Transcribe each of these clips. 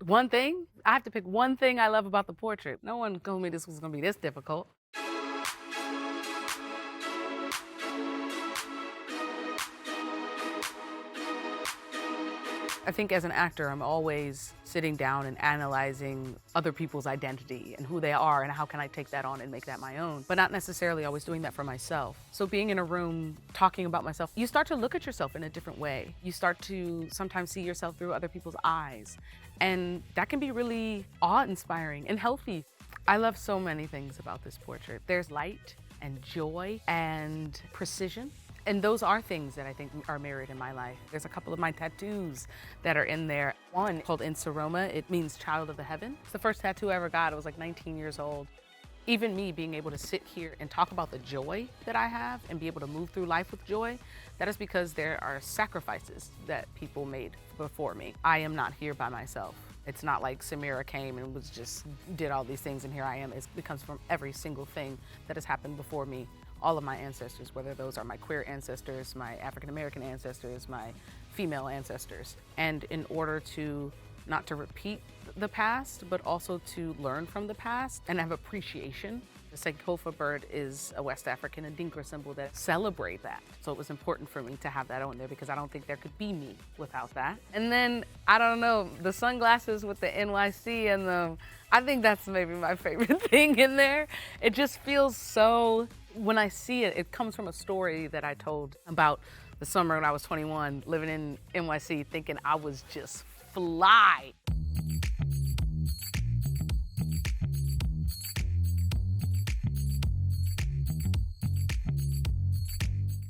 One thing, I have to pick one thing I love about the portrait. No one told me this was gonna be this difficult. I think as an actor, I'm always sitting down and analyzing other people's identity and who they are and how can I take that on and make that my own, but not necessarily always doing that for myself. So being in a room talking about myself, you start to look at yourself in a different way. You start to sometimes see yourself through other people's eyes, and that can be really awe-inspiring and healthy. I love so many things about this portrait. There's light and joy and precision. And those are things that I think are mirrored in my life. There's a couple of my tattoos that are in there. One called Insaroma, it means child of the heaven. It's the first tattoo I ever got. I was like 19 years old. Even me being able to sit here and talk about the joy that I have and be able to move through life with joy, that is because there are sacrifices that people made before me. I am not here by myself. It's not like Samira came and did all these things and here I am. It comes from every single thing that has happened before me. All of my ancestors, whether those are my queer ancestors, my African-American ancestors, my female ancestors. And in order to not to repeat the past, but also to learn from the past and have appreciation. The Sankofa bird is a West African Adinkra symbol that celebrate that. So it was important for me to have that on there because I don't think there could be me without that. And then, I don't know, the sunglasses with the NYC and I think that's maybe my favorite thing in there. It just feels so, when I see it, it comes from a story that I told about the summer when I was 21, living in NYC, thinking I was just fly.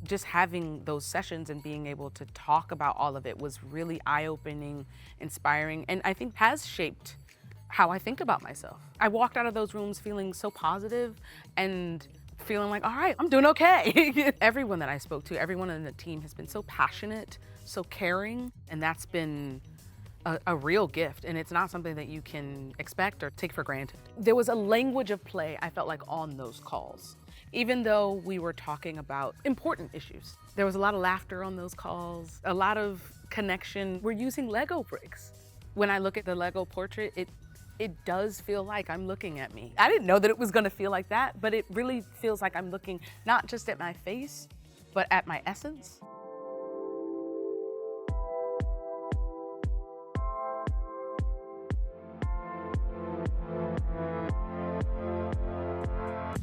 Just having those sessions and being able to talk about all of it was really eye-opening, inspiring, and I think has shaped how I think about myself. I walked out of those rooms feeling so positive and feeling like, all right, I'm doing okay. Everyone that I spoke to, everyone in the team has been so passionate, so caring, and that's been a real gift, and it's not something that you can expect or take for granted. There was a language of play, I felt like, on those calls. Even though we were talking about important issues. There was a lot of laughter on those calls, a lot of connection. We're using Lego bricks. When I look at the Lego portrait, it does feel like I'm looking at me. I didn't know that it was gonna feel like that, but it really feels like I'm looking not just at my face, but at my essence.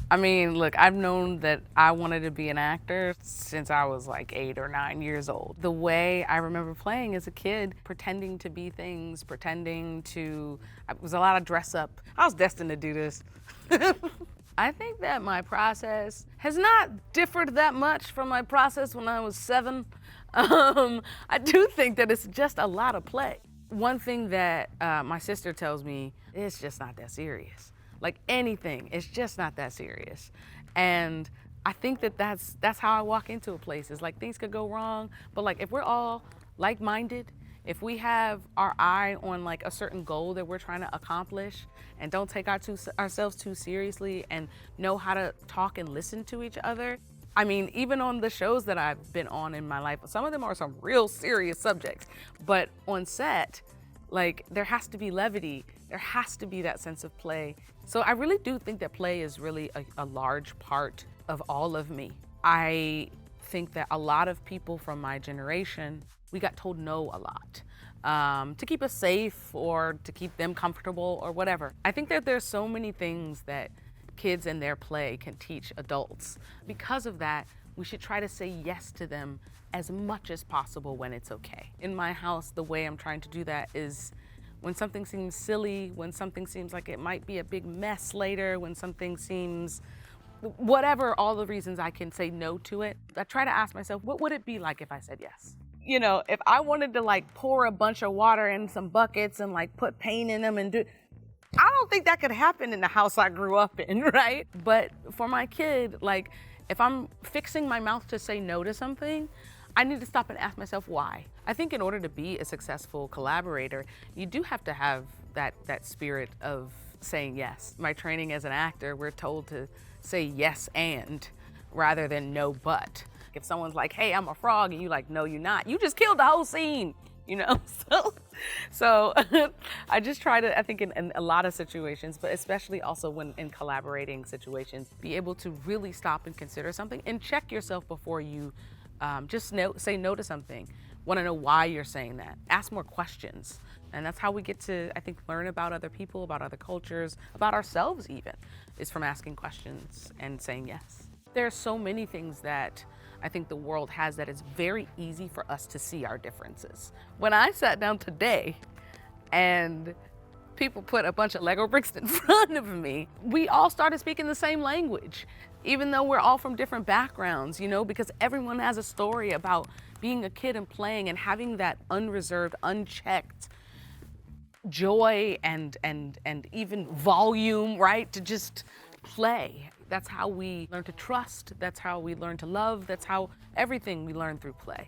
I mean, look, I've known that I wanted to be an actor since I was like 8 or 9 years old. The way I remember playing as a kid, pretending to be things, it was a lot of dress up. I was destined to do this. I think that my process has not differed that much from my process when I was 7. I do think that it's just a lot of play. One thing that my sister tells me, it's just not that serious. Like anything, it's just not that serious. And I think that that's how I walk into a place. It's like things could go wrong, but like if we're all like-minded, if we have our eye on like a certain goal that we're trying to accomplish and don't take ourselves too seriously and know how to talk and listen to each other. I mean, even on the shows that I've been on in my life, some of them are some real serious subjects, but on set, like there has to be levity. There has to be that sense of play. So I really do think that play is really a large part of all of me. I think that a lot of people from my generation, we got told no a lot to keep us safe or to keep them comfortable or whatever. I think that there's so many things that kids in their play can teach adults. Because of that, we should try to say yes to them as much as possible when it's okay. In my house, the way I'm trying to do that is when something seems silly, when something seems like it might be a big mess later, when something seems, whatever, all the reasons I can say no to it, I try to ask myself, what would it be like if I said yes? You know, if I wanted to like pour a bunch of water in some buckets and like put paint in them and I don't think that could happen in the house I grew up in, right? But for my kid, like if I'm fixing my mouth to say no to something, I need to stop and ask myself why. I think in order to be a successful collaborator, you do have to have that spirit of saying yes. My training as an actor, we're told to say yes and rather than no but. If someone's like, hey, I'm a frog, and you're like, no, you're not, you just killed the whole scene, you know? So So I just try to, I think in a lot of situations, but especially also when in collaborating situations, be able to really stop and consider something and check yourself before you say no to something. Want to know why you're saying that. Ask more questions. And that's how we get to, I think, learn about other people, about other cultures, about ourselves even, is from asking questions and saying yes. There are so many things that I think the world has that it's very easy for us to see our differences. When I sat down today and people put a bunch of Lego bricks in front of me, we all started speaking the same language, even though we're all from different backgrounds, because everyone has a story about being a kid and playing and having that unreserved, unchecked joy and even volume, right? To just play. That's how we learn to trust. That's how we learn to love. That's how everything we learn through play.